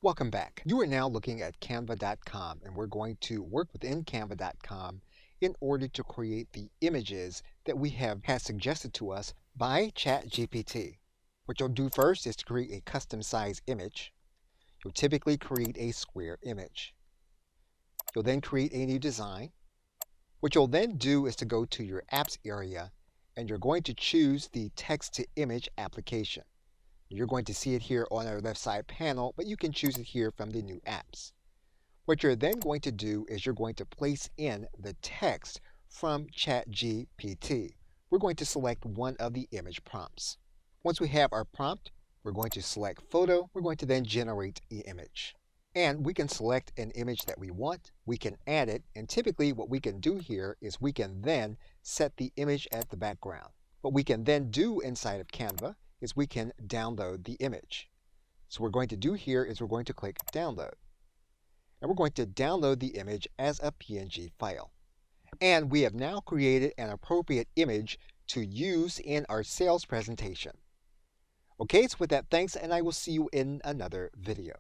Welcome back. You are now looking at Canva.com, and we're going to work within Canva.com in order to create the images that we have had suggested to us by Chat GPT. What you'll do first is to create a custom size image. You'll typically create a square image. You'll then create a new design. What you'll then do is to go to your apps area, and you're going to choose the text to image application. You're going to see it here on our left side panel, but you can choose it here from the new apps. What you're then going to do is you're going to place in the text from Chat GPT. We're going to select one of the image prompts. Once we have our prompt, we're going to select photo. We're going to then generate the image. And we can select an image that we want. We can add it. And typically what we can do here is we can then set the image as the background. What we can then do inside of Canva is we can download the image. So what we're going to do here is we're going to click download. And we're going to download the image as a PNG file. And we have now created an appropriate image to use in our sales presentation. Okay, so with that, thanks, and I will see you in another video.